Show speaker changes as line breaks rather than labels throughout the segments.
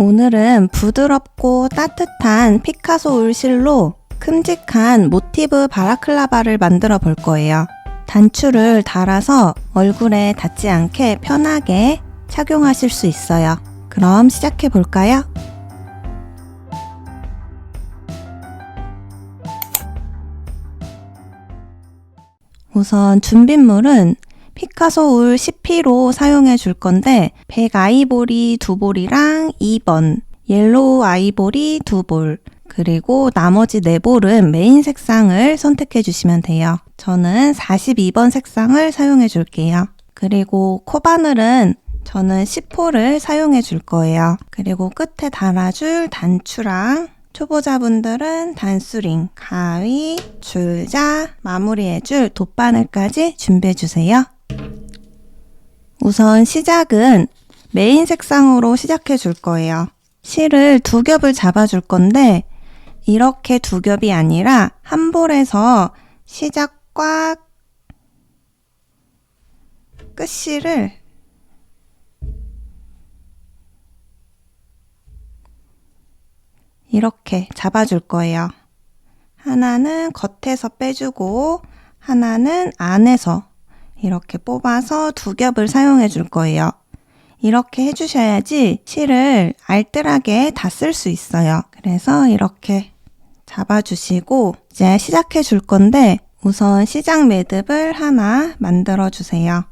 오늘은 부드럽고 따뜻한 피카소 울실로 큼직한 모티브 바라클라바를 만들어 볼 거예요. 단추를 달아서 얼굴에 닿지 않게 편하게 착용하실 수 있어요. 그럼 시작해 볼까요? 우선 준비물은 피카소 울 10P로 사용해 줄 건데 100 아이보리 2볼이랑 2번, 옐로우 아이보리 2볼, 그리고 나머지 4볼은 메인 색상을 선택해 주시면 돼요. 저는 42번 색상을 사용해 줄게요. 그리고 코바늘은 저는 10호를 사용해 줄 거예요. 그리고 끝에 달아줄 단추랑 초보자분들은 단수링, 가위, 줄자, 마무리해줄 돗바늘까지 준비해주세요. 우선 시작은 메인 색상으로 시작해 줄 거예요. 실을 2겹을 잡아줄 건데 이렇게 2겹이 아니라 한 볼에서 시작과 끝실을 이렇게 잡아줄 거예요. 하나는 겉에서 빼주고 하나는 안에서 이렇게 뽑아서 2겹을 사용해 줄 거예요. 이렇게 해주셔야지 실을 알뜰하게 다 쓸 수 있어요. 그래서 이렇게 잡아주시고 이제 시작해 줄 건데 우선 시작 매듭을 하나 만들어 주세요.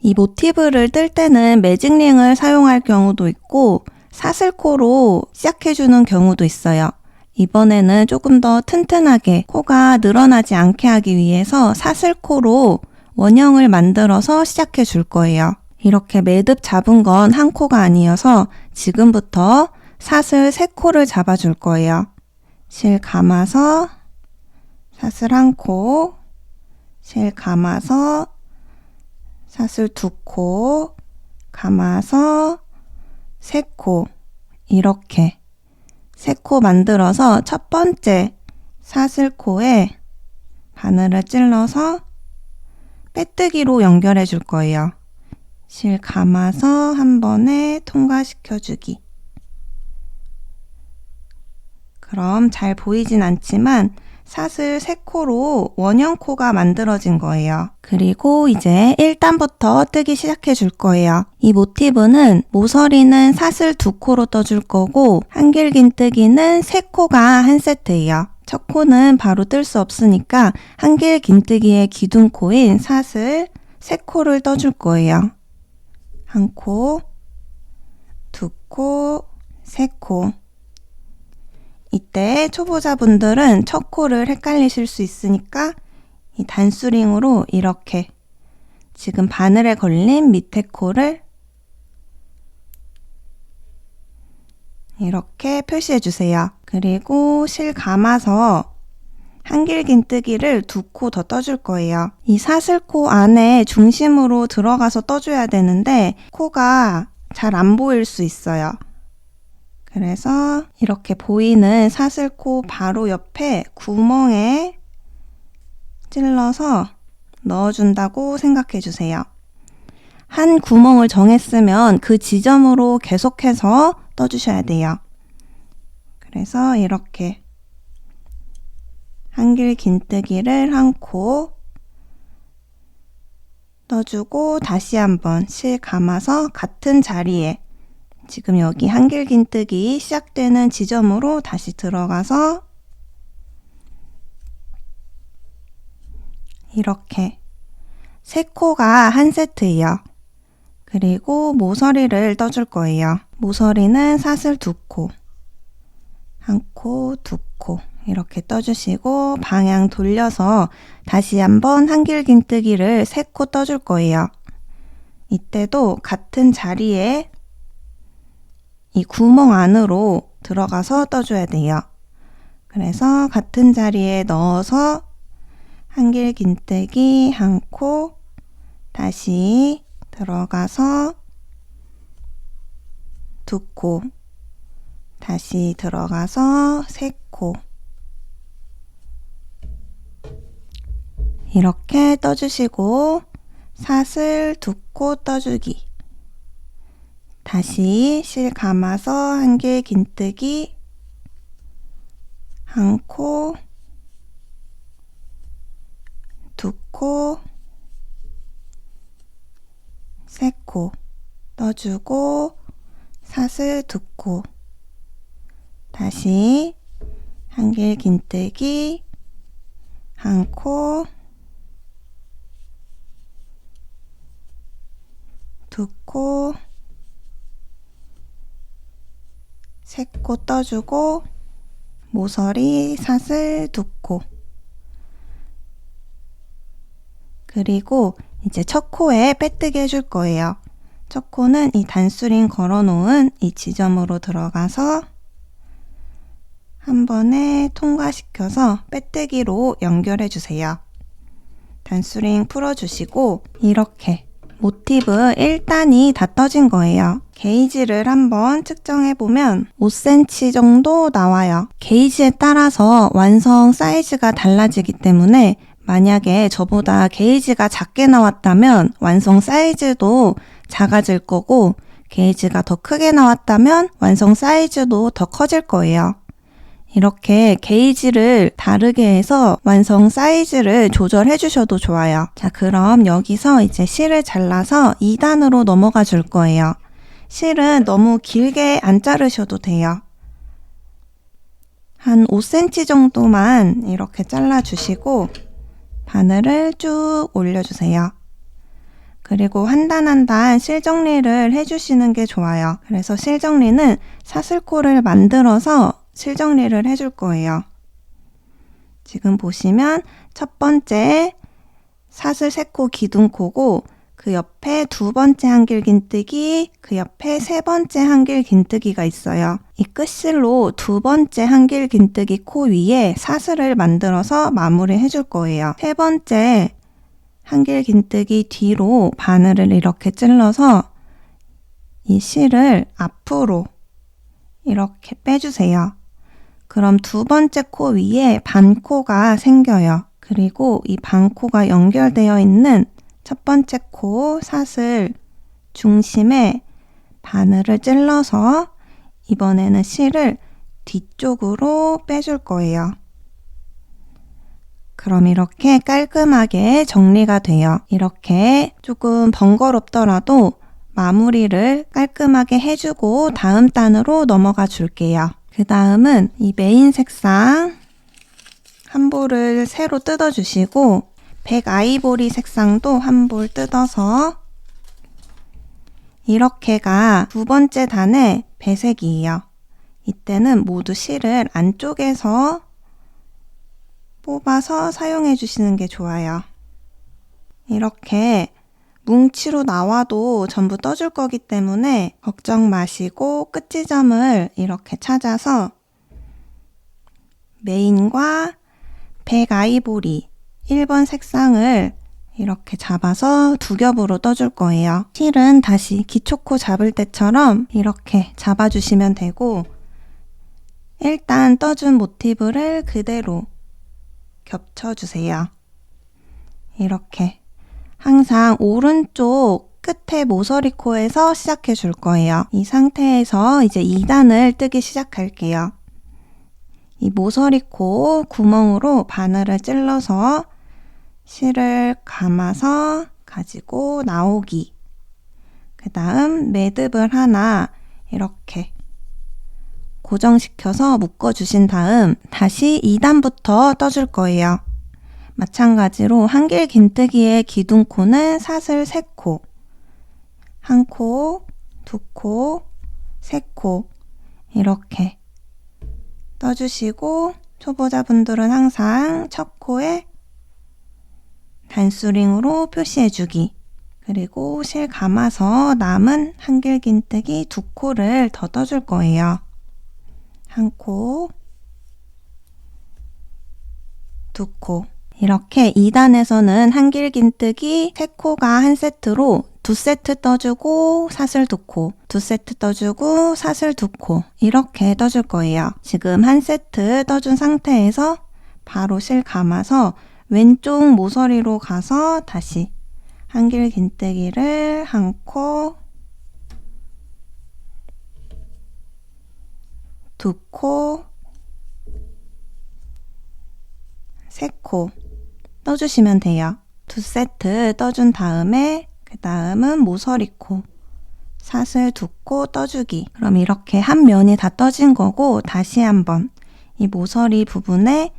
이 모티브를 뜰 때는 매직링을 사용할 경우도 있고 사슬코로 시작해주는 경우도 있어요. 이번에는 조금 더 튼튼하게 코가 늘어나지 않게 하기 위해서 사슬코로 원형을 만들어서 시작해 줄 거예요. 이렇게 매듭 잡은 건 한 코가 아니어서 지금부터 사슬 3코를 잡아줄 거예요. 실 감아서 사슬 1코, 실 감아서 사슬 2코, 감아서 3코, 이렇게 3코 만들어서 첫 번째 사슬코에 바늘을 찔러서 빼뜨기로 연결해 줄 거예요. 실 감아서 한 번에 통과시켜 주기. 그럼 잘 보이진 않지만 사슬 3코로 원형 코가 만들어진 거예요. 그리고 이제 1단부터 뜨기 시작해 줄 거예요. 이 모티브는 모서리는 사슬 2코로 떠줄 거고 한길긴뜨기는 3코가 한 세트예요. 첫 코는 바로 뜰 수 없으니까 한길긴뜨기의 기둥코인 사슬 3코를 떠줄 거예요. 1코, 2코, 3코. 이때 초보자분들은 첫 코를 헷갈리실 수 있으니까 이 단수링으로 이렇게 지금 바늘에 걸린 밑에 코를 이렇게 표시해 주세요. 그리고 실 감아서 한길긴뜨기를 2코 더 떠줄 거예요. 이 사슬코 안에 중심으로 들어가서 떠줘야 되는데 코가 잘 안 보일 수 있어요. 그래서 이렇게 보이는 사슬코 바로 옆에 구멍에 찔러서 넣어준다고 생각해 주세요. 한 구멍을 정했으면 그 지점으로 계속해서 떠주셔야 돼요. 그래서 이렇게 한길긴뜨기를 1코 떠주고 다시 한번 실 감아서 같은 자리에 지금 여기 한길긴뜨기 시작되는 지점으로 다시 들어가서 이렇게 3코가 한 세트예요. 그리고 모서리를 떠줄 거예요. 모서리는 사슬 2코, 1코, 2코 이렇게 떠주시고 방향 돌려서 다시 한번 한길긴뜨기를 3코 떠줄 거예요. 이때도 같은 자리에 이 구멍 안으로 들어가서 떠줘야 돼요. 그래서 같은 자리에 넣어서 한길긴뜨기 1코, 다시 들어가서 2코, 다시 들어가서 3코 이렇게 떠주시고 사슬 2코 떠주기, 다시 실 감아서 한길 긴뜨기, 한 코, 두 코, 세 코 떠주고 사슬 두 코, 다시 한길 긴뜨기, 한 코, 두 코, 세 코 떠주고 모서리 사슬 두 코. 그리고 이제 첫 코에 빼뜨기 해줄 거예요. 첫 코는 이 단수링 걸어놓은 이 지점으로 들어가서 한 번에 통과시켜서 빼뜨기로 연결해 주세요. 단수링 풀어주시고 이렇게 모티브 1단이 다 떠진 거예요. 게이지를 한번 측정해보면 5cm 정도 나와요. 게이지에 따라서 완성 사이즈가 달라지기 때문에 만약에 저보다 게이지가 작게 나왔다면 완성 사이즈도 작아질 거고, 게이지가 더 크게 나왔다면 완성 사이즈도 더 커질 거예요. 이렇게 게이지를 다르게 해서 완성 사이즈를 조절해 주셔도 좋아요. 자, 그럼 여기서 이제 실을 잘라서 2단으로 넘어가 줄 거예요. 실은 너무 길게 안 자르셔도 돼요. 한 5cm 정도만 이렇게 잘라주시고 바늘을 쭉 올려주세요. 그리고 한 단 한 단 실 정리를 해주시는 게 좋아요. 그래서 실 정리는 사슬코를 만들어서 실 정리를 해줄 거예요. 지금 보시면 첫 번째 사슬 3코 기둥코고, 그 옆에 두 번째 한길 긴뜨기, 그 옆에 세 번째 한길 긴뜨기가 있어요. 이 끝실로 두 번째 한길 긴뜨기 코 위에 사슬을 만들어서 마무리 해줄 거예요. 세 번째 한길 긴뜨기 뒤로 바늘을 이렇게 찔러서 이 실을 앞으로 이렇게 빼주세요. 그럼 두 번째 코 위에 반코가 생겨요. 그리고 이 반코가 연결되어 있는 첫 번째 코 사슬 중심에 바늘을 찔러서 이번에는 실을 뒤쪽으로 빼줄 거예요. 그럼 이렇게 깔끔하게 정리가 돼요. 이렇게 조금 번거롭더라도 마무리를 깔끔하게 해주고 다음 단으로 넘어가 줄게요. 그 다음은 이 메인 색상 한 볼을 새로 뜯어주시고, 백 아이보리 색상도 한 볼 뜯어서, 이렇게가 두 번째 단의 배색이에요. 이때는 모두 실을 안쪽에서 뽑아서 사용해 주시는 게 좋아요. 이렇게 뭉치로 나와도 전부 떠줄 거기 때문에 걱정 마시고 끝지점을 이렇게 찾아서 메인과 백 아이보리 1번 색상을 이렇게 잡아서 두 겹으로 떠줄 거예요. 실은 다시 기초코 잡을 때처럼 이렇게 잡아주시면 되고, 일단 떠준 모티브를 그대로 겹쳐주세요. 이렇게 항상 오른쪽 끝에 모서리 코에서 시작해 줄 거예요. 이 상태에서 이제 2단을 뜨기 시작할게요. 이 모서리 코 구멍으로 바늘을 찔러서 실을 감아서 가지고 나오기. 그 다음 매듭을 하나 이렇게 고정시켜서 묶어주신 다음 다시 2단부터 떠줄 거예요. 마찬가지로 한길 긴뜨기의 기둥코는 사슬 3코, 한 코, 두 코, 세 코 이렇게 떠주시고, 초보자분들은 항상 첫 코에 단수링으로 표시해주기, 그리고 실 감아서 남은 한길 긴뜨기 두 코를 더 떠줄 거예요. 한 코, 두 코. 이렇게 2단에서는 한길 긴뜨기 3코가 한 세트로 2세트 떠주고 사슬 2코, 2세트 떠주고 사슬 2코 이렇게 떠줄 거예요. 지금 한 세트 떠준 상태에서 바로 실 감아서 왼쪽 모서리로 가서 다시 한길 긴뜨기를 한 코, 두 코, 세 코 떠주시면 돼요. 두 세트 떠준 다음에 그 다음은 모서리 코, 사슬 두 코 떠주기. 그럼 이렇게 한 면이 다 떠진 거고 다시 한번 이 모서리 부분에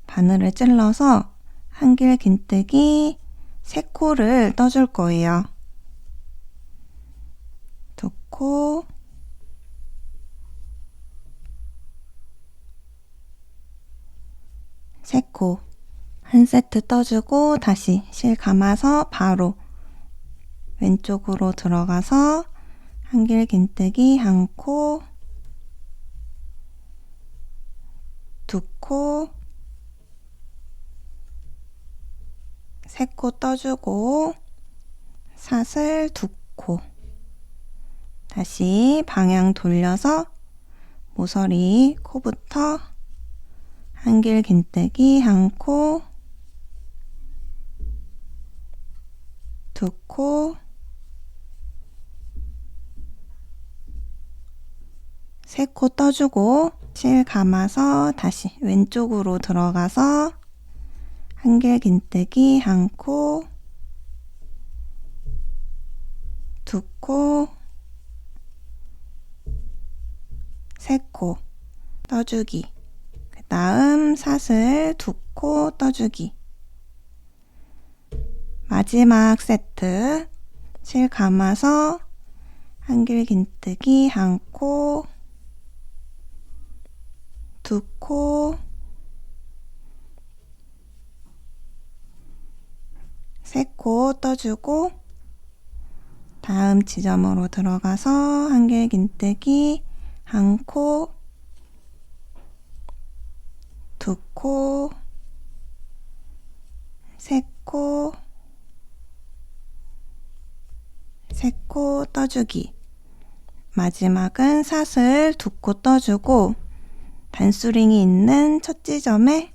바늘을 찔러서 한길 긴뜨기 세 코를 떠줄 거예요. 두 코, 세 코, 한 세트 떠주고 다시 실 감아서 바로 왼쪽으로 들어가서 한길 긴뜨기 한 코, 두 코, 세 코 떠주고 사슬 두 코, 다시 방향 돌려서 모서리 코부터 한길 긴뜨기 한 코, 두 코, 세 코 떠주고 실 감아서 다시 왼쪽으로 들어가서 한길 긴뜨기 한 코, 두 코, 세 코 떠주기. 그 다음 사슬 두 코 떠주기. 마지막 세트 실 감아서 한길 긴뜨기 한 코, 두 코, 세 코 떠주고 다음 지점으로 들어가서 한길 긴뜨기 한 코, 두 코, 세 코, 세 코 떠주기. 마지막은 사슬 두 코 떠주고 단수링이 있는 첫 지점에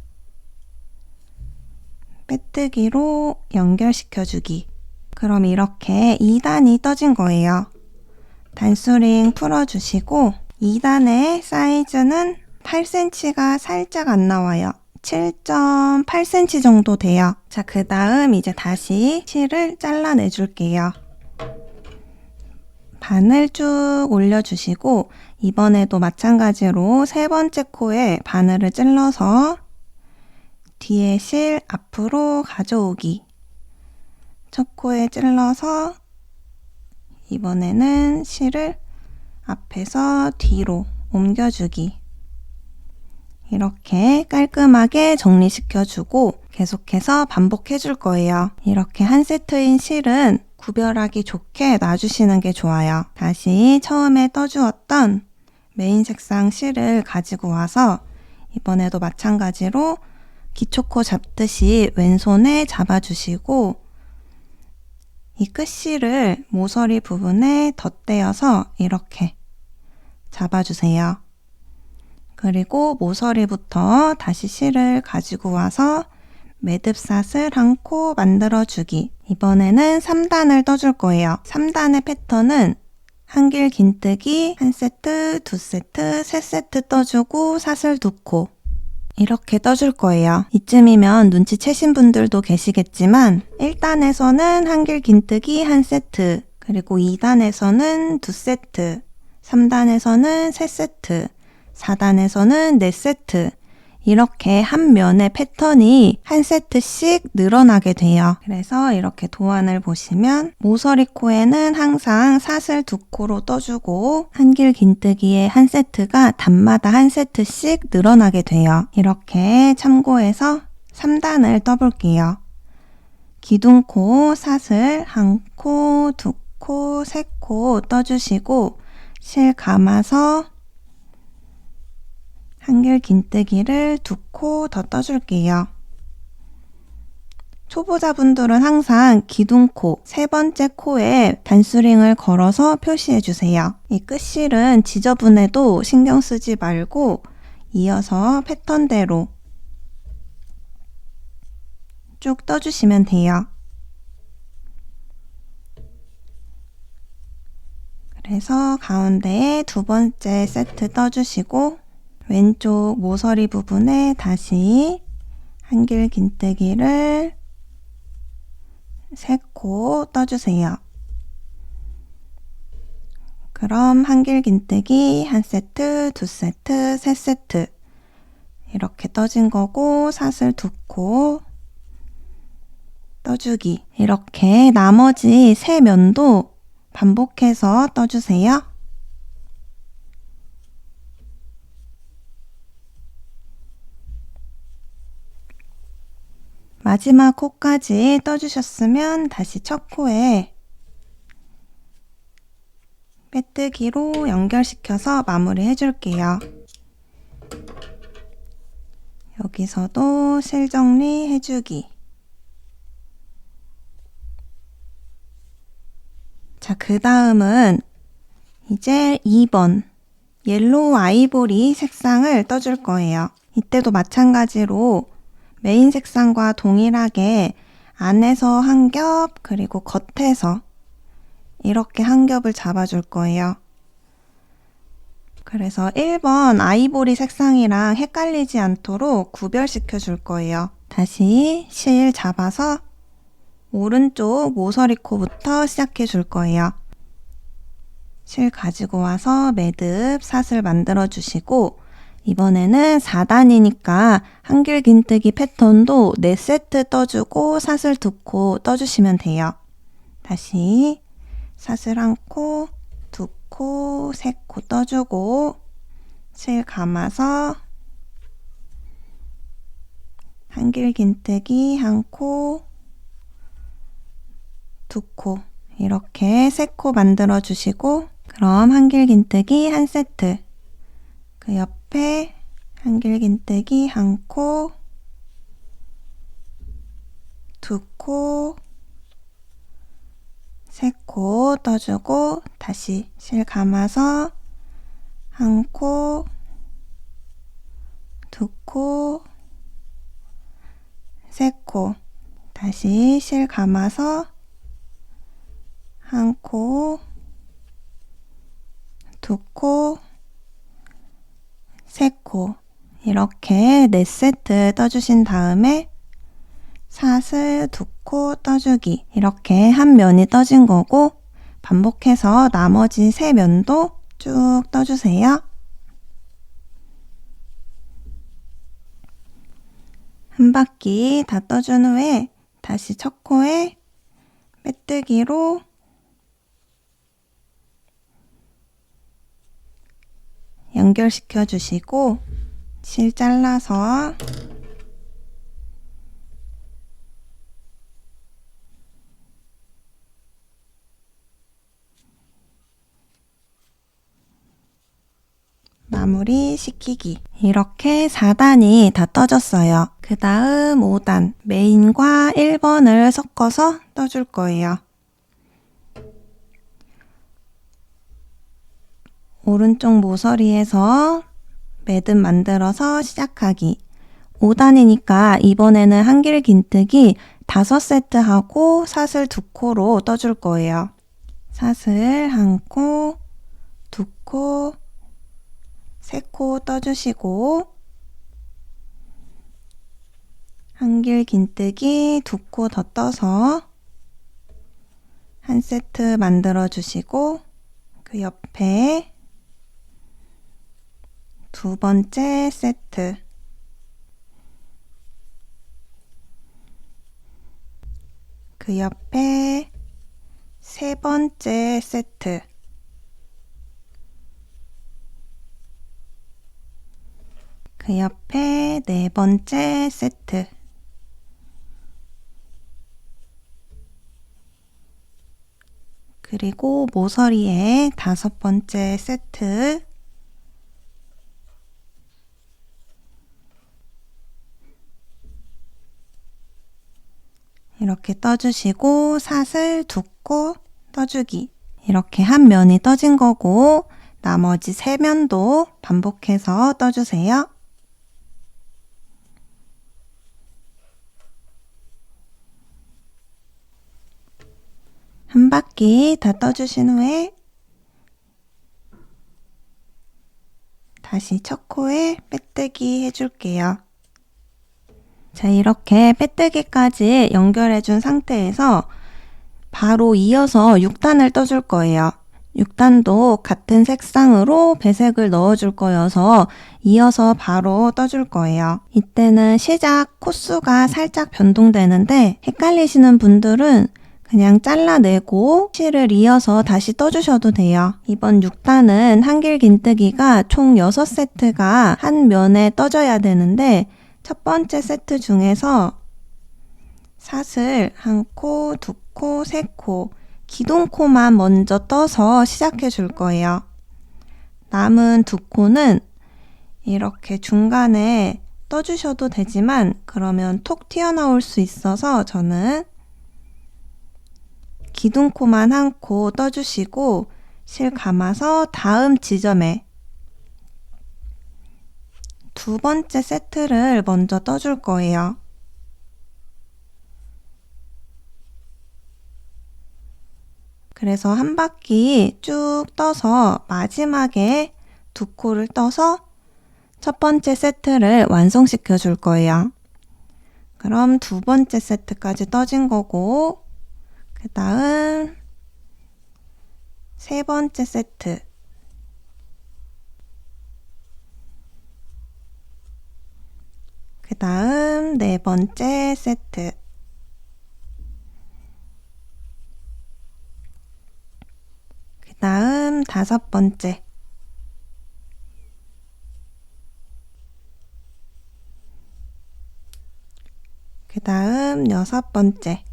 빼뜨기로 연결시켜주기. 그럼 이렇게 2단이 떠진 거예요. 단수링 풀어주시고 2단의 사이즈는 8cm가 살짝 안 나와요. 7.8cm 정도 돼요. 자, 그 다음 이제 다시 실을 잘라내 줄게요. 바늘 쭉 올려주시고 이번에도 마찬가지로 세 번째 코에 바늘을 찔러서 뒤에 실 앞으로 가져오기. 첫 코에 찔러서 이번에는 실을 앞에서 뒤로 옮겨주기. 이렇게 깔끔하게 정리시켜주고 계속해서 반복해 줄 거예요. 이렇게 한 세트인 실은 구별하기 좋게 놔주시는 게 좋아요. 다시 처음에 떠주었던 메인 색상 실을 가지고 와서 이번에도 마찬가지로 기초코 잡듯이 왼손에 잡아주시고 이 끝실을 모서리 부분에 덧대어서 이렇게 잡아주세요. 그리고 모서리부터 다시 실을 가지고 와서 매듭사슬 한 코 만들어주기. 이번에는 3단을 떠줄 거예요. 3단의 패턴은 한길 긴뜨기 한 세트, 두 세트, 세 세트 떠주고 사슬 두 코. 이렇게 떠줄 거예요. 이쯤이면 눈치채신 분들도 계시겠지만 1단에서는 한길 긴뜨기 한 세트, 그리고 2단에서는 두 세트, 3단에서는 세 세트, 4단에서는 네 세트, 이렇게 한 면의 패턴이 한 세트씩 늘어나게 돼요. 그래서 이렇게 도안을 보시면 모서리 코에는 항상 사슬 두 코로 떠주고 한길 긴뜨기의 한 세트가 단마다 한 세트씩 늘어나게 돼요. 이렇게 참고해서 3단을 떠볼게요. 기둥코 사슬 한 코, 두 코, 세 코 떠주시고 실 감아서 한길 긴뜨기를 두 코 더 떠줄게요. 초보자분들은 항상 기둥코 세 번째 코에 단수링을 걸어서 표시해주세요. 이 끝실은 지저분해도 신경 쓰지 말고 이어서 패턴대로 쭉 떠주시면 돼요. 그래서 가운데에 두 번째 세트 떠주시고 왼쪽 모서리 부분에 다시 한길긴뜨기를 3코 떠주세요. 그럼 한길긴뜨기 1세트, 2세트, 3세트 이렇게 떠진 거고 사슬 2코 떠주기 이렇게 나머지 3면도 반복해서 떠주세요. 마지막 코까지 떠주셨으면 다시 첫 코에 빼뜨기로 연결시켜서 마무리 해줄게요. 여기서도 실 정리 해주기. 자, 그 다음은 이제 2번 옐로우 아이보리 색상을 떠줄 거예요. 이때도 마찬가지로 메인 색상과 동일하게 안에서 한 겹 그리고 겉에서 이렇게 한 겹을 잡아줄 거예요. 그래서 1번 아이보리 색상이랑 헷갈리지 않도록 구별시켜 줄 거예요. 다시 실 잡아서 오른쪽 모서리 코부터 시작해 줄 거예요. 실 가지고 와서 매듭 사슬 만들어 주시고 이번에는 4단이니까 한길긴뜨기 패턴도 4세트 떠주고 사슬 2코 떠주시면 돼요. 다시 사슬 1코, 2코, 3코 떠주고 실 감아서 한길긴뜨기 1코, 2코 이렇게 3코 만들어 주시고 그럼 한길긴뜨기 1세트 그 옆에 한길긴뜨기 1코, 2코, 3코 떠주고 다시 실 감아서 1코, 2코, 3코 다시 실 감아서 1코, 2코, 3코 이렇게 4세트 떠주신 다음에 사슬 2코 떠주기 이렇게 한 면이 떠진 거고 반복해서 나머지 3면도 쭉 떠주세요. 한 바퀴 다 떠준 후에 다시 첫 코에 빼뜨기로 연결시켜 주시고 실 잘라서 마무리 시키기. 이렇게 4단이 다 떠졌어요. 그 다음 5단 메인과 1번을 섞어서 떠줄 거예요. 오른쪽 모서리에서 매듭 만들어서 시작하기. 5단이니까 이번에는 한길긴뜨기 5세트 하고 사슬 2코로 떠줄 거예요. 사슬 1코, 2코, 3코 떠주시고 한길긴뜨기 2코 더 떠서 한 세트 만들어 주시고 그 옆에 두 번째 세트 그 옆에 세 번째 세트 그 옆에 네 번째 세트 그리고 모서리에 5번째 세트 이렇게 떠주시고 사슬 2코 떠주기 이렇게 한 면이 떠진 거고 나머지 3면도 반복해서 떠주세요. 한 바퀴 다 떠주신 후에 다시 첫 코에 빼뜨기 해줄게요. 자, 이렇게 빼뜨기까지 연결해준 상태에서 바로 이어서 6단을 떠줄 거예요. 6단도 같은 색상으로 배색을 넣어줄 거여서 이어서 바로 떠줄 거예요. 이때는 시작 코수가 살짝 변동되는데 헷갈리시는 분들은 그냥 잘라내고 실을 이어서 다시 떠주셔도 돼요. 이번 6단은 한길 긴뜨기가 총 6세트가 한 면에 떠져야 되는데 첫 번째 세트 중에서 사슬 1코, 2코, 3코 기둥코만 먼저 떠서 시작해 줄 거예요. 남은 2코는 이렇게 중간에 떠주셔도 되지만 그러면 톡 튀어나올 수 있어서 저는 기둥코만 1코 떠주시고 실 감아서 다음 지점에 두 번째 세트를 먼저 떠줄 거예요. 그래서 한 바퀴 쭉 떠서 마지막에 2코를 떠서 첫 번째 세트를 완성시켜 줄 거예요. 그럼 두 번째 세트까지 떠진 거고 그 다음 세 번째 세트 그 다음 네 번째 세트 그 다음 다섯 번째 그 다음 여섯 번째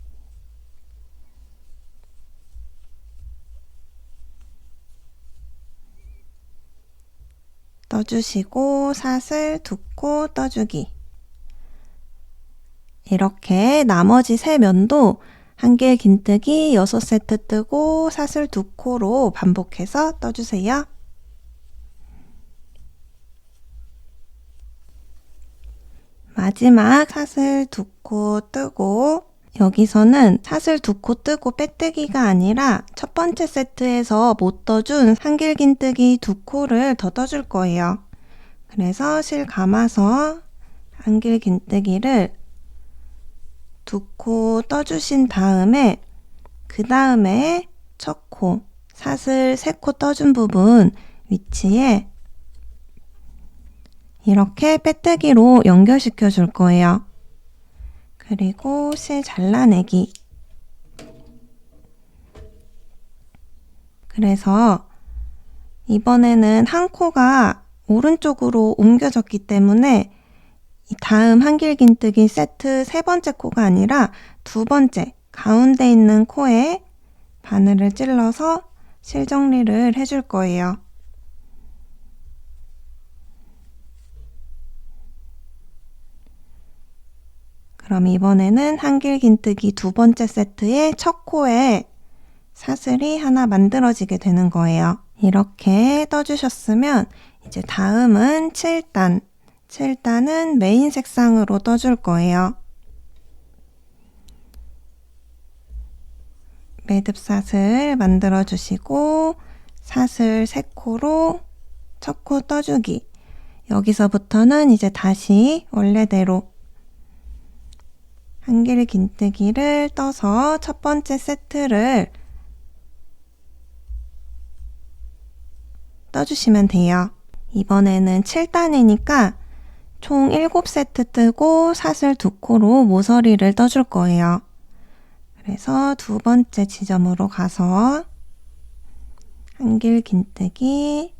떠주시고 사슬 2코 떠주기 이렇게 나머지 세 면도 한길 긴뜨기 6세트 뜨고 사슬 2코로 반복해서 떠주세요. 마지막 사슬 2코 뜨고 여기서는 사슬 2코 뜨고 빼뜨기가 아니라 첫 번째 세트에서 못 떠준 한길 긴뜨기 2코를 더 떠줄 거예요. 그래서 실 감아서 한길 긴뜨기를 2코 떠주신 다음에 그 다음에 첫 코, 사슬 3코 떠준 부분 위치에 이렇게 빼뜨기로 연결시켜 줄 거예요. 그리고 실 잘라내기. 그래서 이번에는 한 코가 오른쪽으로 옮겨졌기 때문에 다음 한길 긴뜨기 세트 세 번째 코가 아니라 두 번째 가운데 있는 코에 바늘을 찔러서 실 정리를 해줄 거예요. 그럼 이번에는 한길 긴뜨기 두 번째 세트의 첫 코에 사슬이 하나 만들어지게 되는 거예요. 이렇게 떠주셨으면 이제 다음은 7단. 7단은 메인 색상으로 떠줄 거예요. 매듭 사슬 만들어 주시고 사슬 3코로 첫 코 떠주기. 여기서부터는 이제 다시 원래대로 한길 긴뜨기를 떠서 첫 번째 세트를 떠주시면 돼요. 이번에는 7단이니까 총 7세트 뜨고 사슬 2코로 모서리를 떠줄 거예요. 그래서 두 번째 지점으로 가서 한길 긴뜨기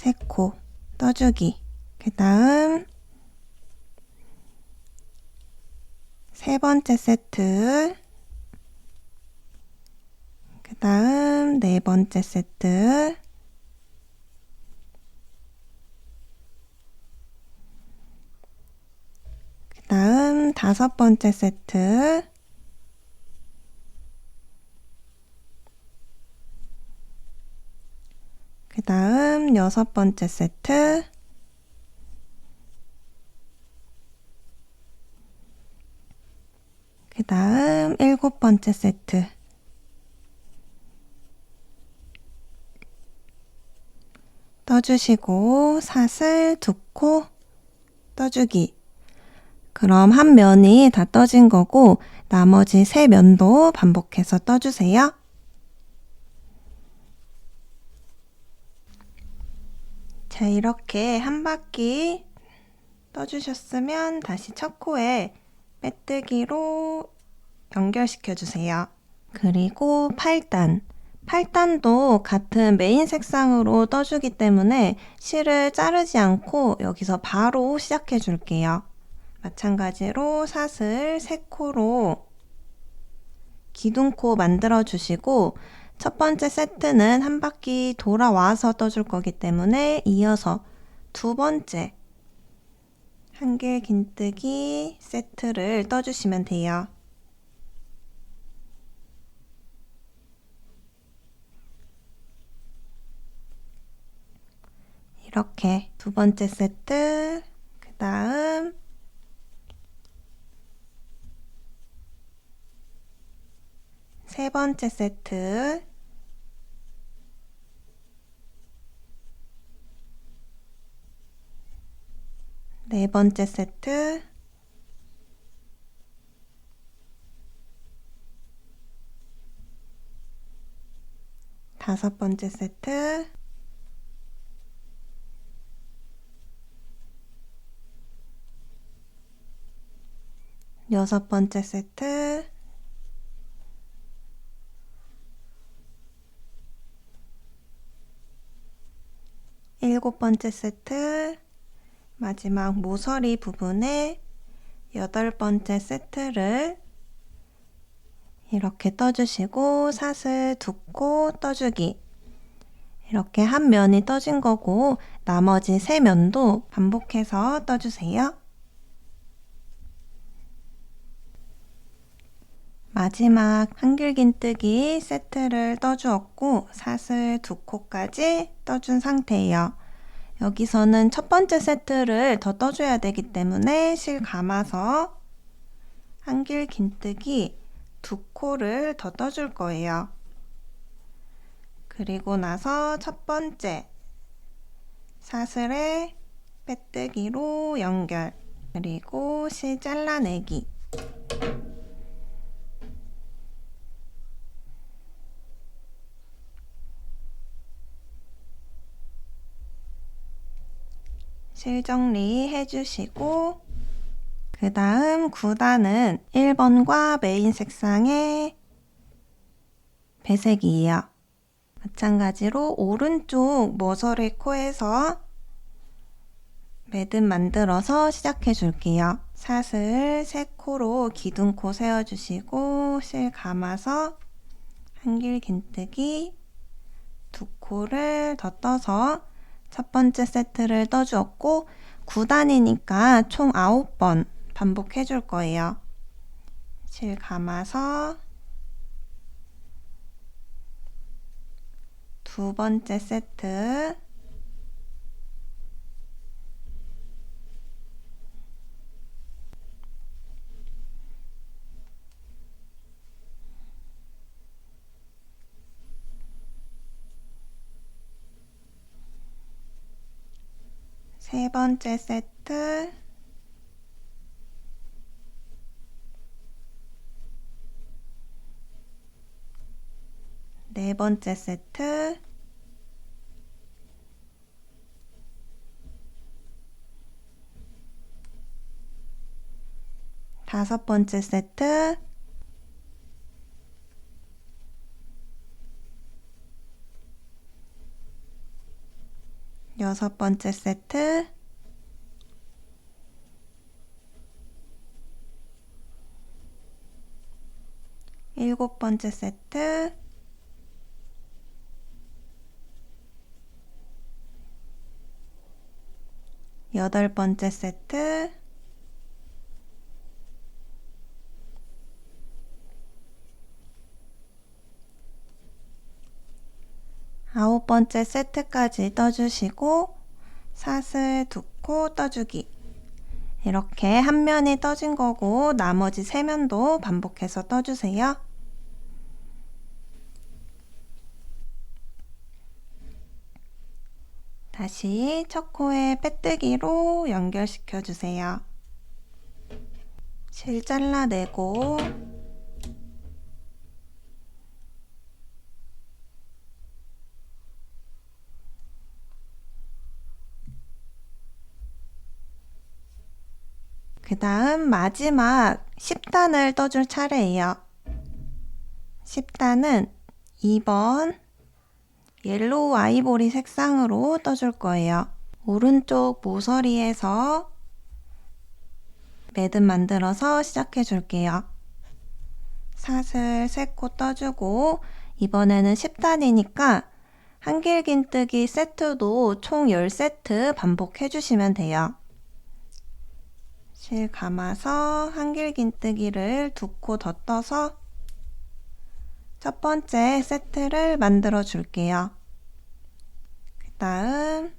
세 코 떠주기 그 다음 세 번째 세트 그 다음 네 번째 세트 그 다음 다섯 번째 세트 그 다음 여섯 번째 세트 그 다음 일곱 번째 세트 떠주시고 사슬 2코 떠주기. 그럼 한 면이 다 떠진 거고 나머지 3면도 반복해서 떠주세요. 자, 이렇게 한 바퀴 떠주셨으면 다시 첫 코에 빼뜨기로 연결시켜 주세요. 그리고 8단도 같은 메인 색상으로 떠주기 때문에 실을 자르지 않고 여기서 바로 시작해 줄게요. 마찬가지로 사슬 3코로 기둥코 만들어 주시고 첫 번째 세트는 한 바퀴 돌아와서 떠줄 거기 때문에 이어서 두 번째 한길 긴뜨기 세트를 떠주시면 돼요. 이렇게 두 번째 세트, 그 다음 세 번째 세트, 네 번째 세트, 다섯 번째 세트, 여섯 번째 세트, 일곱 번째 세트, 마지막 모서리 부분에 여덟 번째 세트를 이렇게 떠주시고 사슬 2코 떠주기. 이렇게 한 면이 떠진 거고 나머지 3면도 반복해서 떠주세요. 마지막 한길긴뜨기 세트를 떠주었고 사슬 2코까지 떠준 상태예요. 여기서는 첫 번째 세트를 더 떠줘야 되기 때문에 실 감아서 한길긴뜨기 2코를 더 떠줄 거예요. 그리고 나서 첫 번째 사슬에 빼뜨기로 연결, 그리고 실 잘라내기. 실 정리 해주시고 그 다음 9단은 1번과 메인 색상의 배색이에요. 마찬가지로 오른쪽 모서리 코에서 매듭 만들어서 시작해 줄게요. 사슬 3코로 기둥코 세워주시고 실 감아서 한길 긴뜨기 2코를 더 떠서 첫 번째 세트를 떠주었고 9단이니까 총 9번 반복해 줄 거예요. 실 감아서 두 번째 세트, 세 번째 세트, 네 번째 세트, 다섯 번째 세트, 여섯 번째 세트, 일곱 번째 세트, 여덟 번째 세트, 아홉 번째 세트까지 떠주시고 사슬 2코 떠주기. 이렇게 한 면이 떠진 거고 나머지 3면도 반복해서 떠주세요. 다시 첫 코에 빼뜨기로 연결시켜 주세요. 실 잘라내고 그 다음 마지막 10단을 떠줄 차례예요. 10단은 2번 옐로우 아이보리 색상으로 떠줄 거예요. 오른쪽 모서리에서 매듭 만들어서 시작해 줄게요. 사슬 3코 떠주고 이번에는 10단이니까 한길긴뜨기 세트도 총 10세트 반복해 주시면 돼요. 실 감아서 한길긴뜨기를 2코 더 떠서 첫 번째 세트를 만들어 줄게요. 그 다음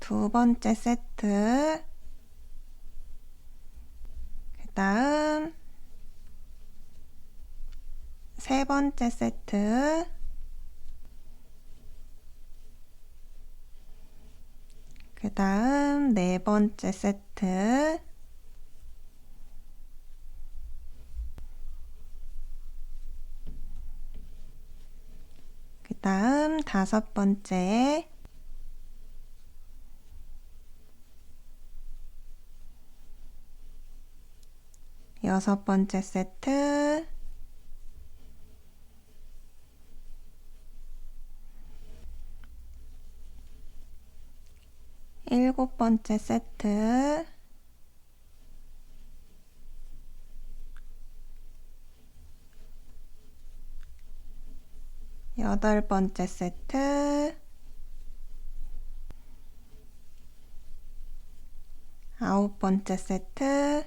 두 번째 세트, 그 다음 세 번째 세트, 그 다음 네 번째 세트, 그 다음 다섯 번째, 여섯 번째 세트, 일곱 번째 세트, 여덟 번째 세트, 아홉 번째 세트,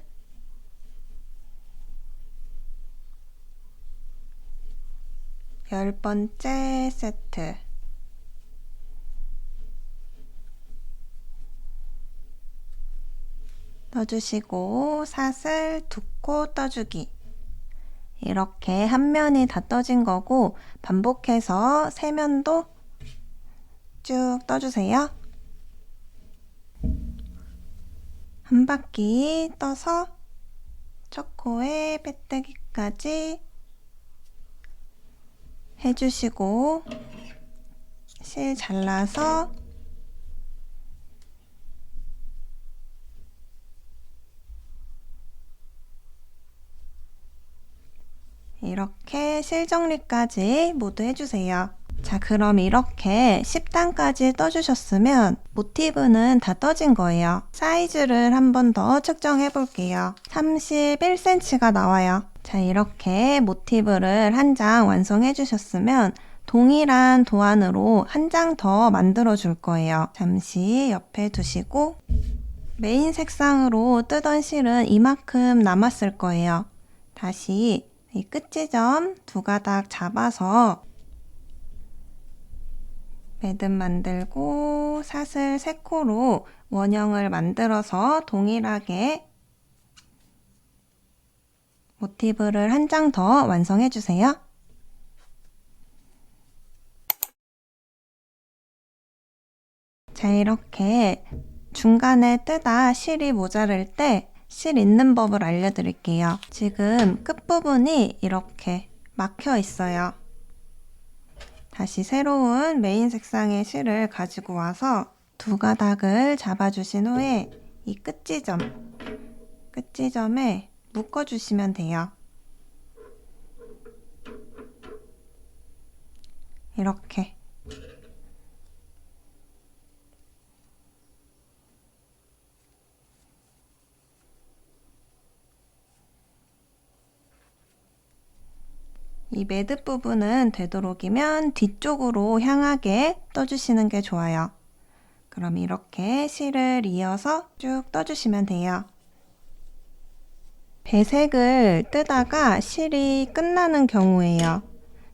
열 번째 세트, 떠주시고 사슬 2코 떠주기. 이렇게 한 면이 다 떠진 거고 반복해서 세 면도 쭉 떠주세요. 한 바퀴 떠서 첫 코에 빼뜨기까지 해주시고 실 잘라서 이렇게 실 정리까지 모두 해주세요. 자, 그럼 이렇게 10단까지 떠주셨으면 모티브는 다 떠진 거예요. 사이즈를 한 번 더 측정해 볼게요. 31cm가 나와요. 자, 이렇게 모티브를 한 장 완성해 주셨으면 동일한 도안으로 한 장 더 만들어 줄 거예요. 잠시 옆에 두시고 메인 색상으로 뜨던 실은 이만큼 남았을 거예요. 다시 이 끝지점 2가닥 잡아서 매듭 만들고 사슬 3코로 원형을 만들어서 동일하게 모티브를 한 장 더 완성해 주세요. 자, 이렇게 중간에 뜨다 실이 모자랄 때 실 있는 법을 알려드릴게요. 지금 끝부분이 이렇게 막혀 있어요. 다시 새로운 메인 색상의 실을 가지고 와서 2가닥을 잡아주신 후에 이 끝지점에 묶어주시면 돼요. 이렇게. 이 매듭 부분은 되도록이면 뒤쪽으로 향하게 떠주시는 게 좋아요. 그럼 이렇게 실을 이어서 쭉 떠주시면 돼요. 배색을 뜨다가 실이 끝나는 경우에요.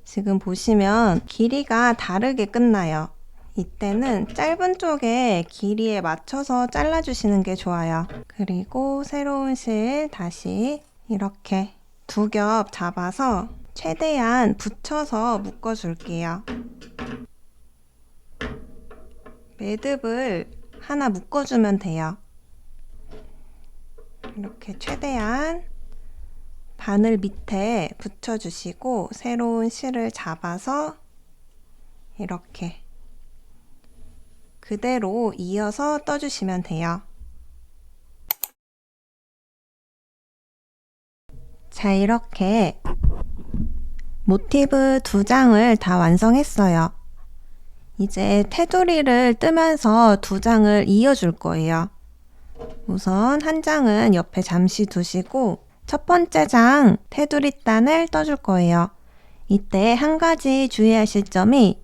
지금 보시면 길이가 다르게 끝나요. 이때는 짧은 쪽에 길이에 맞춰서 잘라주시는 게 좋아요. 그리고 새로운 실 다시 이렇게 2겹 잡아서 최대한 붙여서 묶어줄게요. 매듭을 하나 묶어주면 돼요. 이렇게 최대한 바늘 밑에 붙여주시고 새로운 실을 잡아서 이렇게 그대로 이어서 떠주시면 돼요. 자, 이렇게 모티브 2장을 다 완성했어요. 이제 테두리를 뜨면서 2장을 이어줄 거예요. 우선 한 장은 옆에 잠시 두시고 첫 번째 장 테두리단을 떠줄 거예요. 이때 한 가지 주의하실 점이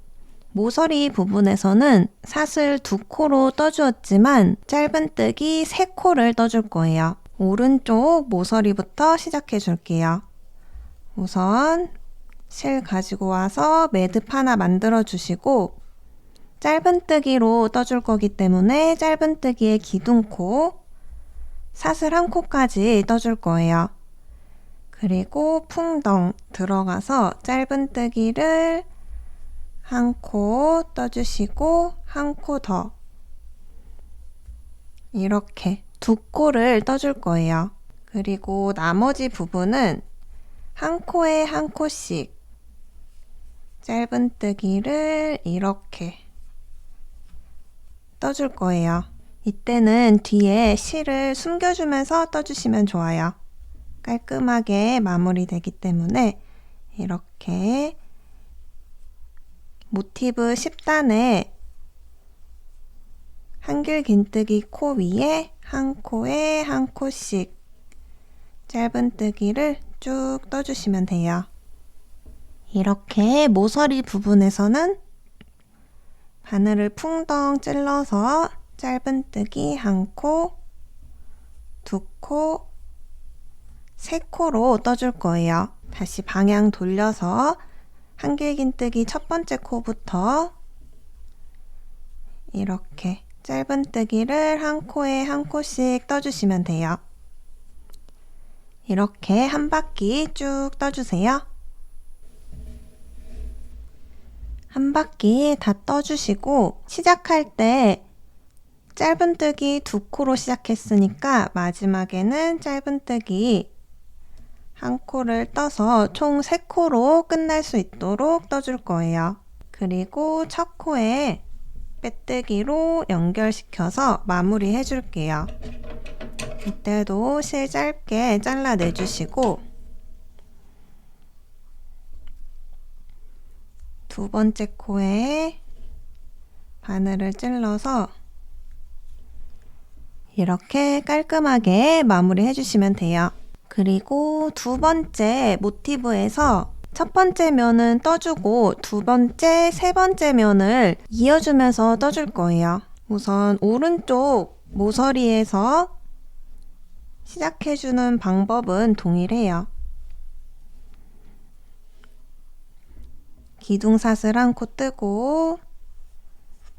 모서리 부분에서는 사슬 2코로 떠주었지만 짧은뜨기 3코를 떠줄 거예요. 오른쪽 모서리부터 시작해 줄게요. 우선 실 가지고 와서 매듭 하나 만들어 주시고 짧은뜨기로 떠줄 거기 때문에 짧은뜨기의 기둥코 사슬 1코까지 떠줄 거예요. 그리고 풍덩 들어가서 짧은뜨기를 1코 떠주시고 1코 더 이렇게 2코를 떠줄 거예요. 그리고 나머지 부분은 1코에 1코씩 짧은뜨기를 이렇게 떠줄 거예요. 이때는 뒤에 실을 숨겨주면서 떠주시면 좋아요. 깔끔하게 마무리되기 때문에 이렇게 모티브 10단에 한길긴뜨기 코 위에 1코에 1코씩 짧은뜨기를 쭉 떠주시면 돼요. 이렇게 모서리 부분에서는 바늘을 풍덩 찔러서 짧은뜨기 1코, 2코, 3코로 떠줄 거예요. 다시 방향 돌려서 한길긴뜨기 첫 번째 코부터 이렇게 짧은뜨기를 1코에 1코씩 떠주시면 돼요. 이렇게 한 바퀴 쭉 떠주세요. 한 바퀴 다 떠주시고 시작할 때 짧은뜨기 2코로 시작했으니까 마지막에는 짧은뜨기 1코를 떠서 총 3코로 끝날 수 있도록 떠줄 거예요. 그리고 첫 코에 빼뜨기로 연결시켜서 마무리 해줄게요. 이때도 실 짧게 잘라내주시고 두 번째 코에 바늘을 찔러서 이렇게 깔끔하게 마무리 해주시면 돼요. 그리고 두 번째 모티브에서 첫 번째 면은 떠주고 두 번째, 세 번째 면을 이어주면서 떠줄 거예요. 우선 오른쪽 모서리에서 시작해주는 방법은 동일해요. 기둥사슬 1코 뜨고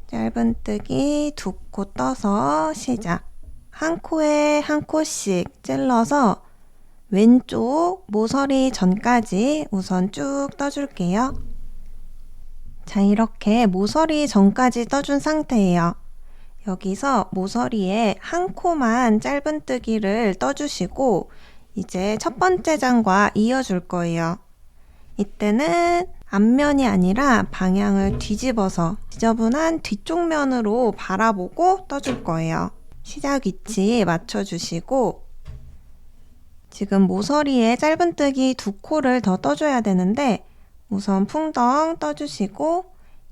짧은뜨기 2코 떠서 시작. 1코에 1코씩 찔러서 왼쪽 모서리 전까지 우선 쭉 떠줄게요. 자, 이렇게 모서리 전까지 떠준 상태예요. 여기서 모서리에 1코만 짧은뜨기를 떠주시고 이제 첫 번째 장과 이어줄 거예요. 이때는 앞면이 아니라 방향을 뒤집어서 지저분한 뒤쪽 면으로 바라보고 떠줄 거예요. 시작 위치 맞춰주시고 지금 모서리에 짧은뜨기 2코를 더 떠줘야 되는데 우선 풍덩 떠주시고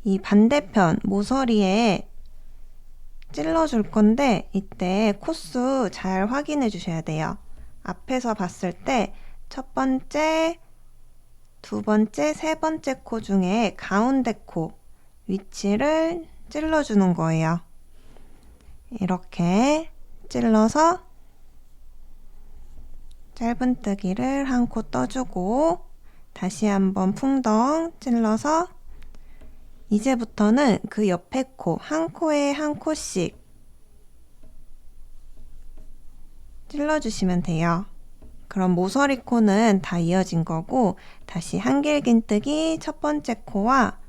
이 반대편 모서리에 찔러줄 건데 이때 코수 잘 확인해 주셔야 돼요. 앞에서 봤을 때 첫 번째, 두 번째, 세 번째 코 중에 가운데 코 위치를 찔러주는 거예요. 이렇게 찔러서 짧은뜨기를 1코 떠주고 다시 한번 풍덩 찔러서 이제부터는 그 옆에 코 1코에 1코씩 찔러주시면 돼요. 그럼 모서리 코는 다 이어진 거고 다시 한길긴뜨기 첫 번째 코와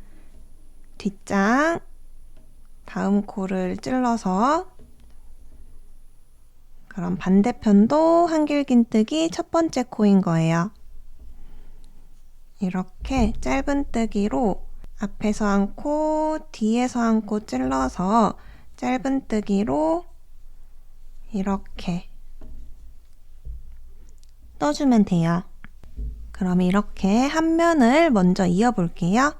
뒷장 다음 코를 찔러서 그럼 반대편도 한길긴뜨기 첫 번째 코인 거예요. 이렇게 짧은뜨기로 앞에서 한 코, 뒤에서 한 코 찔러서 짧은뜨기로 이렇게 떠주면 돼요. 그럼 이렇게 한 면을 먼저 이어 볼게요.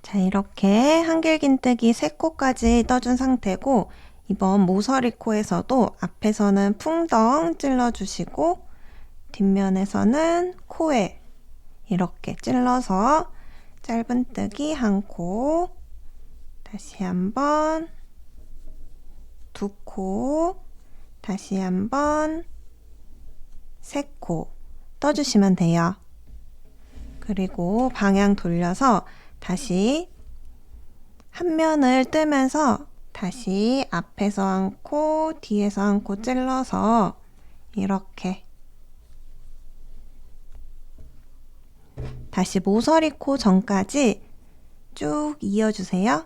자, 이렇게 한길긴뜨기 3코까지 떠준 상태고 이번 모서리 코에서도 앞에서는 풍덩 찔러주시고 뒷면에서는 코에 이렇게 찔러서 짧은뜨기 한 코, 다시 한번 두 코, 다시 한번 3코 떠주시면 돼요. 그리고 방향 돌려서 다시 한 면을 뜨면서 다시 앞에서 한 코, 뒤에서 한 코 찔러서 이렇게 다시 모서리 코 전까지 쭉 이어주세요.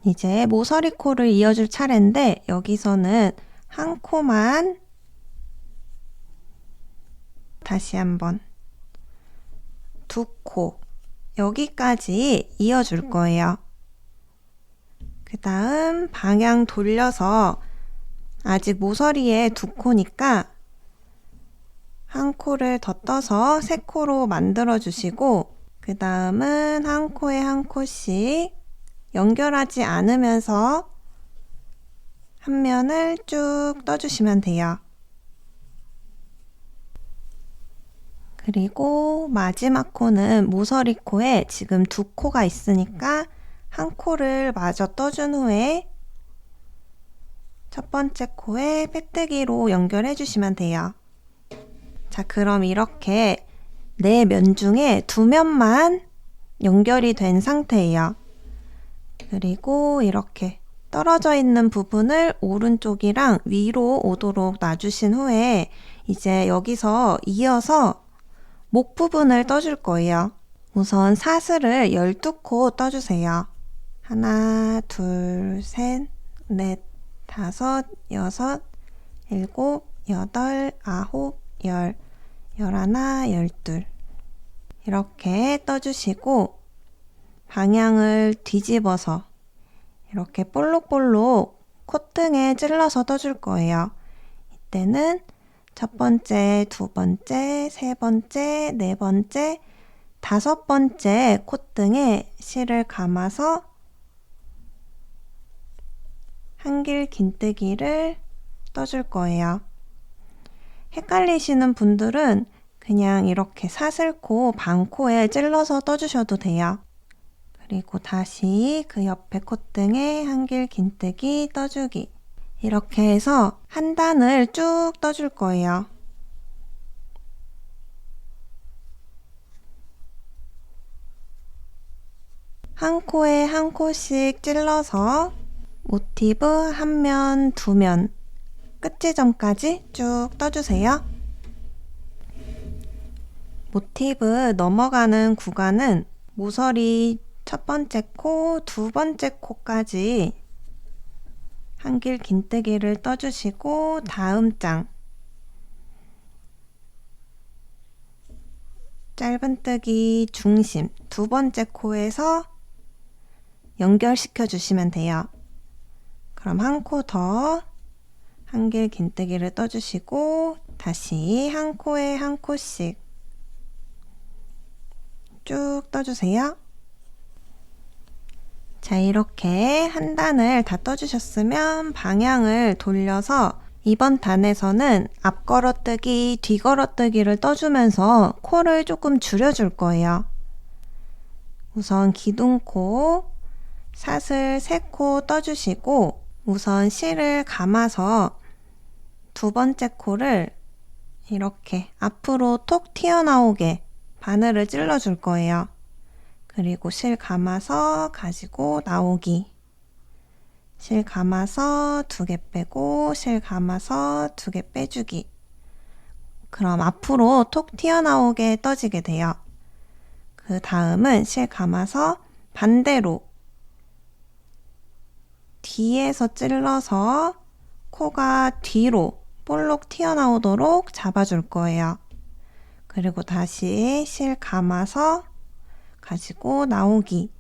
이제 모서리 코를 이어줄 차례인데 여기서는 한 코만 다시 한번 두 코 여기까지 이어줄 거예요. 그 다음 방향 돌려서 아직 모서리에 두 코니까 한 코를 더 떠서 3코로 만들어 주시고 그 다음은 한 코에 한 코씩 연결하지 않으면서 한 면을 쭉 떠주시면 돼요. 그리고 마지막 코는 모서리 코에 지금 2코가 있으니까 한 코를 마저 떠준 후에 첫 번째 코에 빼뜨기로 연결해 주시면 돼요. 자, 그럼 이렇게 4면 중에 2면만 연결이 된 상태예요. 그리고 이렇게 떨어져 있는 부분을 오른쪽이랑 위로 오도록 놔주신 후에 이제 여기서 이어서 목 부분을 떠줄 거예요. 우선 사슬을 12코 떠주세요. 하나, 둘, 셋, 넷, 다섯, 여섯, 일곱, 여덟, 아홉, 열, 열하나, 열둘 이렇게 떠주시고 방향을 뒤집어서 이렇게 볼록볼록 콧등에 찔러서 떠줄 거예요. 이때는 첫 번째, 두 번째, 세 번째, 네 번째, 5번째 콧등에 실을 감아서 한길긴뜨기를 떠줄 거예요. 헷갈리시는 분들은 그냥 이렇게 사슬코 반코에 찔러서 떠주셔도 돼요. 그리고 다시 그 옆에 콧등에 한길긴뜨기 떠주기 이렇게 해서 한 단을 쭉 떠줄 거예요. 한 코에 한 코씩 찔러서 모티브 한 면, 두 면 끝 지점까지 쭉 떠주세요. 모티브 넘어가는 구간은 모서리 첫 번째 코, 두 번째 코까지 한길긴뜨기를 떠주시고 다음 장 짧은뜨기 중심 두 번째 코에서 연결시켜 주시면 돼요. 그럼 한 코 더 한길긴뜨기를 떠주시고 다시 한 코에 한 코씩 쭉 떠주세요. 자, 이렇게 한 단을 다 떠주셨으면 방향을 돌려서 이번 단에서는 앞 걸어뜨기, 뒤 걸어뜨기를 떠주면서 코를 조금 줄여줄 거예요. 우선 기둥코, 사슬 3코 떠주시고 우선 실을 감아서 두 번째 코를 이렇게 앞으로 톡 튀어나오게 바늘을 찔러줄 거예요. 그 그리고 실 감아서 가지고 나오기. 실 감아서 2개 빼고 실 감아서 2개 빼주기. 그럼 앞으로 톡 튀어나오게 떠지게 돼요. 그 다음은 실 감아서 반대로 뒤에서 찔러서 코가 뒤로 볼록 튀어나오도록 잡아줄 거예요. 그리고 다시 실 감아서 가지고 나오기.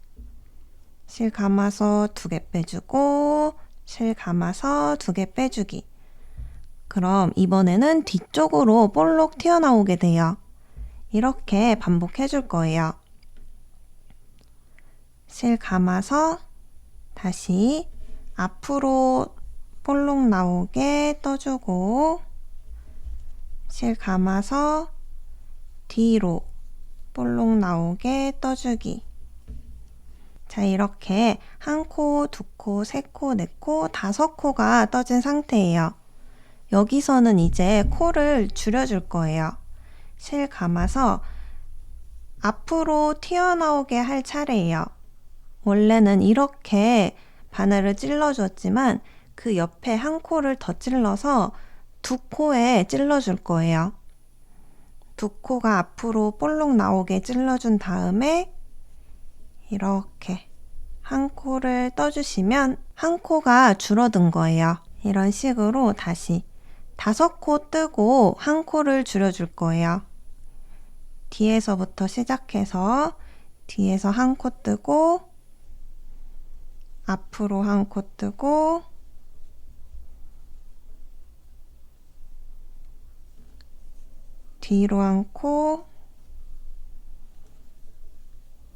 실 감아서 2개 빼주고 실 감아서 2개 빼주기. 그럼 이번에는 뒤쪽으로 볼록 튀어나오게 돼요. 이렇게 반복해 줄 거예요. 실 감아서 다시 앞으로 볼록 나오게 떠주고 실 감아서 뒤로 볼록 나오게 떠주기. 자, 이렇게 1코, 2코, 3코, 4코, 5코가 떠진 상태예요. 여기서는 이제 코를 줄여줄 거예요. 실 감아서 앞으로 튀어나오게 할 차례예요. 원래는 이렇게 바늘을 찔러주었지만 그 옆에 1코를 더 찔러서 2코에 찔러줄 거예요. 2코가 앞으로 볼록 나오게 찔러준 다음에 이렇게 1코를 떠주시면 1코가 줄어든 거예요. 이런 식으로 다시 5코 뜨고 1코를 줄여줄 거예요. 뒤에서부터 시작해서 뒤에서 1코 뜨고 앞으로 1코 뜨고 뒤로 1코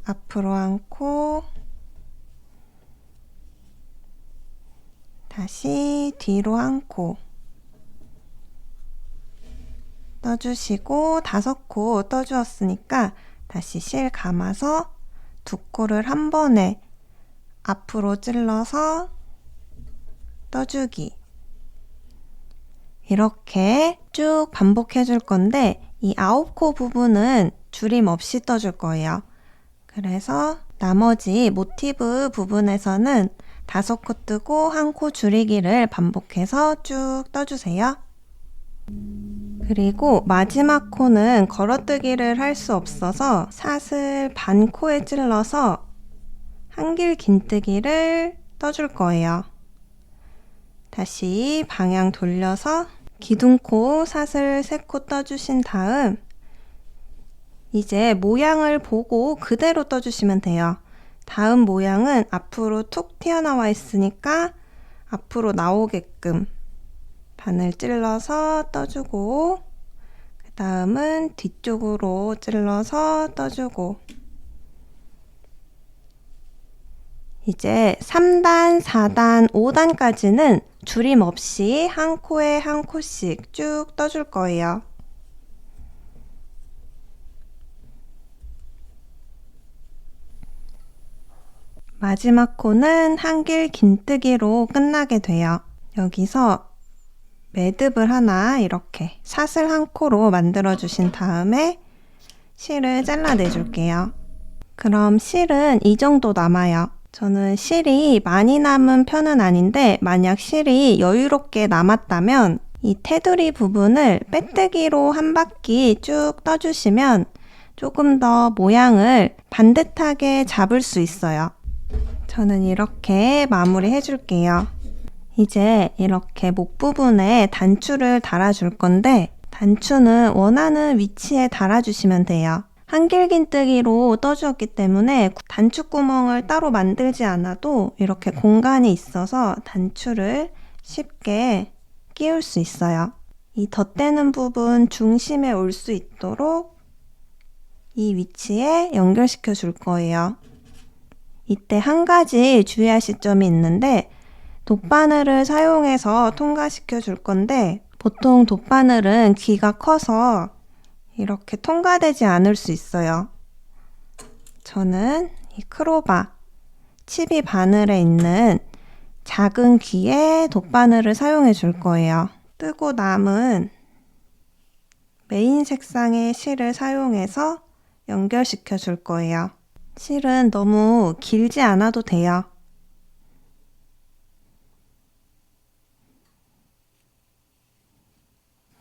앞으로 1코 다시 뒤로 1코 떠주시고 5코 떠주었으니까 다시 실 감아서 2코를 한 번에 앞으로 찔러서 떠주기. 이렇게 쭉 반복해 줄 건데 이 9코 부분은 줄임 없이 떠줄 거예요. 그래서 나머지 모티브 부분에서는 5코 뜨고 1코 줄이기를 반복해서 쭉 떠주세요. 그리고 마지막 코는 걸어뜨기를 할 수 없어서 사슬 반 코에 찔러서 한길 긴뜨기를 떠줄 거예요. 다시 방향 돌려서 기둥코 사슬 3코 떠주신 다음 이제 모양을 보고 그대로 떠주시면 돼요. 다음 모양은 앞으로 툭 튀어나와 있으니까 앞으로 나오게끔 바늘 찔러서 떠주고 그 다음은 뒤쪽으로 찔러서 떠주고 이제 3단, 4단, 5단까지는 줄임 없이 1코에 1코씩 쭉 떠줄 거예요. 마지막 코는 한길 긴뜨기로 끝나게 돼요. 여기서 매듭을 하나 이렇게 사슬 1코로 만들어 주신 다음에 실을 잘라내 줄게요. 그럼 실은 이 정도 남아요. 저는 실이 많이 남은 편은 아닌데 만약 실이 여유롭게 남았다면 이 테두리 부분을 빼뜨기로 한 바퀴 쭉 떠주시면 조금 더 모양을 반듯하게 잡을 수 있어요. 저는 이렇게 마무리 해줄게요. 이제 이렇게 목 부분에 단추를 달아줄 건데 단추는 원하는 위치에 달아주시면 돼요. 한길긴뜨기로 떠주었기 때문에 단추구멍을 따로 만들지 않아도 이렇게 공간이 있어서 단추를 쉽게 끼울 수 있어요. 이 덧대는 부분 중심에 올 수 있도록 이 위치에 연결시켜 줄 거예요. 이때 한 가지 주의하실 점이 있는데 돗바늘을 사용해서 통과시켜 줄 건데 보통 돗바늘은 귀가 커서 이렇게 통과되지 않을 수 있어요. 저는 이 크로바, 칩이 바늘에 있는 작은 귀에 돗바늘을 사용해 줄 거예요. 뜨고 남은 메인 색상의 실을 사용해서 연결시켜 줄 거예요. 실은 너무 길지 않아도 돼요.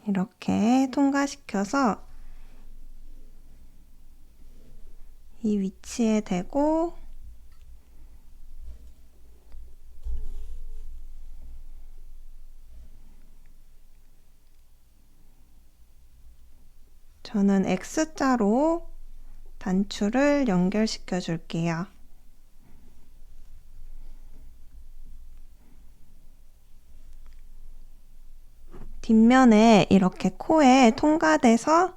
이렇게 통과시켜서 이 위치에 대고 저는 X자로 단추를 연결시켜 줄게요. 뒷면에 이렇게 코에 통과돼서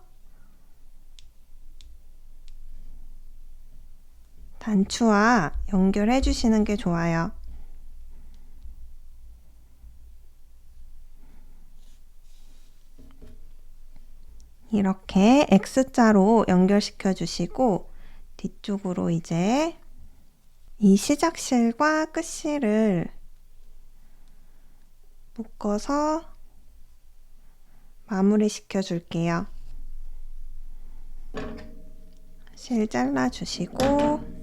단추와 연결해 주시는 게 좋아요. 이렇게 X자로 연결시켜 주시고 뒤쪽으로 이제 이 시작실과 끝실을 묶어서 마무리 시켜 줄게요. 실 잘라 주시고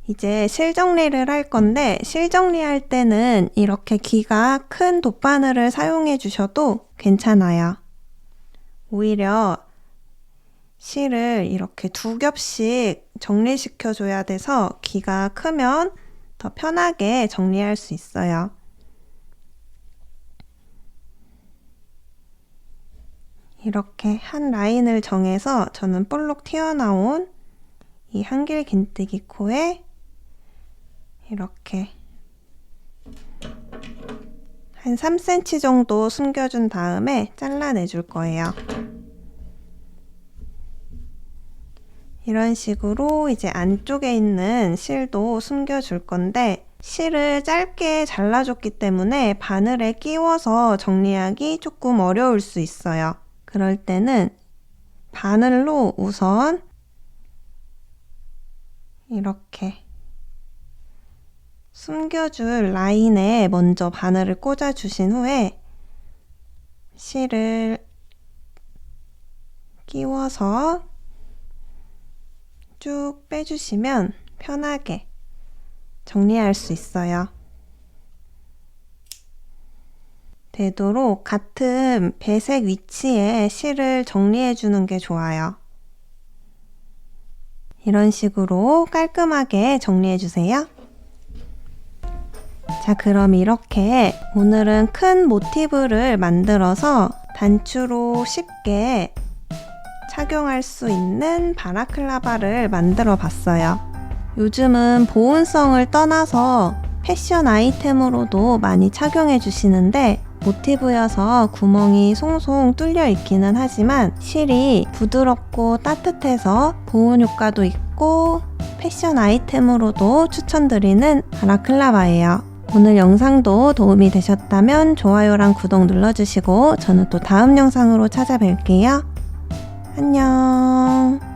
이제 실 정리를 할 건데 실 정리할 때는 이렇게 귀가 큰 돗바늘을 사용해 주셔도 괜찮아요. 오히려 실을 이렇게 2겹씩 정리시켜 줘야 돼서 귀가 크면 더 편하게 정리할 수 있어요. 이렇게 한 라인을 정해서 저는 볼록 튀어나온 이 한길 긴뜨기 코에 이렇게 한 3cm 정도 숨겨준 다음에 잘라내 줄 거예요. 이런 식으로 이제 안쪽에 있는 실도 숨겨줄 건데 실을 짧게 잘라줬기 때문에 바늘에 끼워서 정리하기 조금 어려울 수 있어요. 그럴 때는 바늘로 우선 이렇게 숨겨줄 라인에 먼저 바늘을 꽂아 주신 후에 실을 끼워서 쭉 빼주시면 편하게 정리할 수 있어요. 되도록 같은 배색 위치에 실을 정리해 주는 게 좋아요. 이런 식으로 깔끔하게 정리해 주세요. 자, 그럼 이렇게 오늘은 큰 모티브를 만들어서 단추로 쉽게 착용할 수 있는 바라클라바를 만들어 봤어요. 요즘은 보온성을 떠나서 패션 아이템으로도 많이 착용해 주시는데 모티브여서 구멍이 송송 뚫려 있기는 하지만 실이 부드럽고 따뜻해서 보온 효과도 있고 패션 아이템으로도 추천드리는 바라클라바예요. 오늘 영상도 도움이 되셨다면 좋아요랑 구독 눌러주시고 저는 또 다음 영상으로 찾아뵐게요. 안녕.